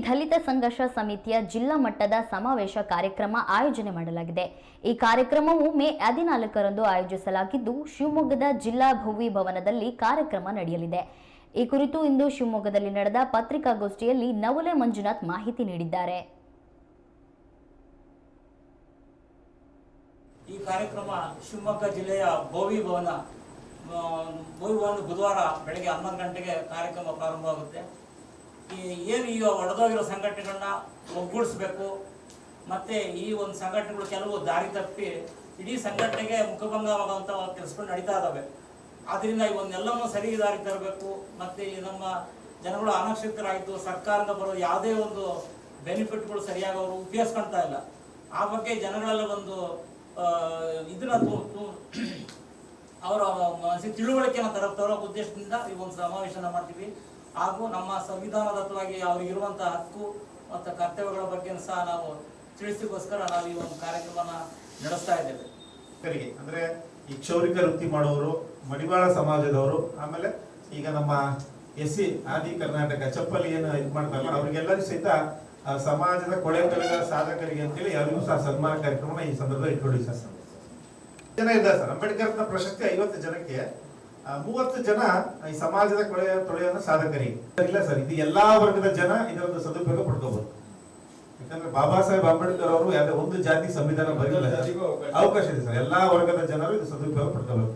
ದಲಿತ ಸಂಘರ್ಷ ಸಮಿತಿಯ ಜಿಲ್ಲಾ ಮಟ್ಟದ ಸಮಾವೇಶ ಕಾರ್ಯಕ್ರಮ ಆಯೋಜನೆ ಮಾಡಲಾಗಿದೆ. ಈ ಕಾರ್ಯಕ್ರಮವು ಮೇ 14ರಂದು ಆಯೋಜಿಸಲಾಗಿದ್ದು ಶಿವಮೊಗ್ಗದ ಜಿಲ್ಲಾ ಭುವಿ ಭವನದಲ್ಲಿ ಕಾರ್ಯಕ್ರಮ ನಡೆಯಲಿದೆ. ಈ ಕುರಿತು ಇಂದು ಶಿವಮೊಗ್ಗದಲ್ಲಿ ನಡೆದ ಪತ್ರಿಕಾಗೋಷ್ಠಿಯಲ್ಲಿ ನವುಲೆ ಮಂಜುನಾಥ್ ಮಾಹಿತಿ ನೀಡಿದ್ದಾರೆ. ಈ ಕಾರ್ಯಕ್ರಮ ಶಿವಮೊಗ್ಗ ಜಿಲ್ಲೆಯ ಭೋವಿ ಭವನ ಬುಧವಾರ ಬೆಳಗ್ಗೆ 11 ಗಂಟೆಗೆ ಕಾರ್ಯಕ್ರಮ ಪ್ರಾರಂಭವಾಗುತ್ತೆ. ಏನು ಈಗ ಒಡೆದೋಗಿರೋ ಸಂಘಟನೆಗಳನ್ನ ಒಗ್ಗೂಡಿಸ್ಬೇಕು, ಮತ್ತು ಈ ಒಂದು ಸಂಘಟನೆಗಳು ಕೆಲವು ದಾರಿ ತಪ್ಪಿ ಇಡೀ ಸಂಘಟನೆಗೆ ಮುಖಭಂಗವಾಗುವಂಥ ಕೆಲಸಗಳು ನಡೀತಾ ಇದ್ದಾವೆ. ಆದ್ದರಿಂದ ಇವನ್ನೆಲ್ಲವೂ ಸರಿ ದಾರಿ ತರಬೇಕು. ಮತ್ತು ನಮ್ಮ ಜನಗಳು ಅನಕ್ಷಿತರಾಯಿತು, ಸರ್ಕಾರದಿಂದ ಬರೋ ಯಾವುದೇ ಒಂದು ಬೆನಿಫಿಟ್ಗಳು ಸರಿಯಾಗಿ ಅವರು ಉಪಯೋಗಿಸ್ಕೊಳ್ತಾ ಇಲ್ಲ. ಆ ಬಗ್ಗೆ ಜನಗಳೆಲ್ಲ ಒಂದು ಇದನ್ನ ಅವರ ತಿಳುವಳಿಕೆಯನ್ನು ತರೋ ಉದ್ದೇಶದಿಂದ ಈ ಒಂದು ಸಮಾವೇಶನ ಮಾಡ್ತೀವಿ. ಹಾಗೂ ನಮ್ಮ ಸಂವಿಧಾನದತ್ತವಾಗಿ ಅವರಿಗಿರುವಂತಹ ಹಕ್ಕು ಮತ್ತು ಕರ್ತವ್ಯಗಳ ಬಗ್ಗೆ ಸಹ ನಾವು ತಿಳಿಸಿಗೋಸ್ಕರ ನಾವು ಈ ಒಂದು ಕಾರ್ಯಕ್ರಮನ ನಡೆಸ್ತಾ ಇದ್ದೇವೆ. ಅಂದ್ರೆ ಈ ಕ್ಷೌರಿಕ ವೃತ್ತಿ ಮಾಡೋರು, ಮಡಿವಾಳ ಸಮಾಜದವರು, ಆಮೇಲೆ ಈಗ ನಮ್ಮ SC ಆದಿ ಕರ್ನಾಟಕ ಚಪ್ಪಲಿ ಏನು ಇದು ಮಾಡ್ತಾರಲ್ಲ ಅವ್ರಿಗೆಲ್ಲರಿಗೂ ಸಹಿತ ಸಮಾಜದ ಕೊಳೆ ಕಳೆದ ಸಾಧಕರಿಗೆ ಅಂತೇಳಿ ಯಾರಿಗೂ ಸಹ ಸನ್ಮಾನ ಕಾರ್ಯಕ್ರಮ ಈ ಸಂದರ್ಭದಲ್ಲಿ ಇಟ್ಕೊಳ್ಳಿ ಸರ್. ಜನ ಇದ್ದಾರೆ ಸರ್. ಅಂಬೇಡ್ಕರ್ ಪ್ರಶಸ್ತಿ 50 ಜನಕ್ಕೆ 30 ಜನ ಈ ಸಮಾಜದ ತೊಳೆಯನ್ನು ಸಾಧಕರಿಗೆ ಇಲ್ಲ ಸರ್. ಇದು ಎಲ್ಲಾ ವರ್ಗದ ಜನ ಇದರದ್ದು ಸದುಪಯೋಗ ಪಡ್ಕೋಬಹುದು. ಯಾಕಂದ್ರೆ ಬಾಬಾ ಸಾಹೇಬ್ ಅಂಬೇಡ್ಕರ್ ಅವರು ಯಾವುದೇ ಒಂದು ಜಾತಿ ಸಂವಿಧಾನ ಬರೆಯಲ್ಲ, ಅವಕಾಶ ಇದೆ ಸರ್. ಎಲ್ಲಾ ವರ್ಗದ ಜನರು ಇದು ಸದುಪಯೋಗ ಪಡ್ಕೋಬೇಕು.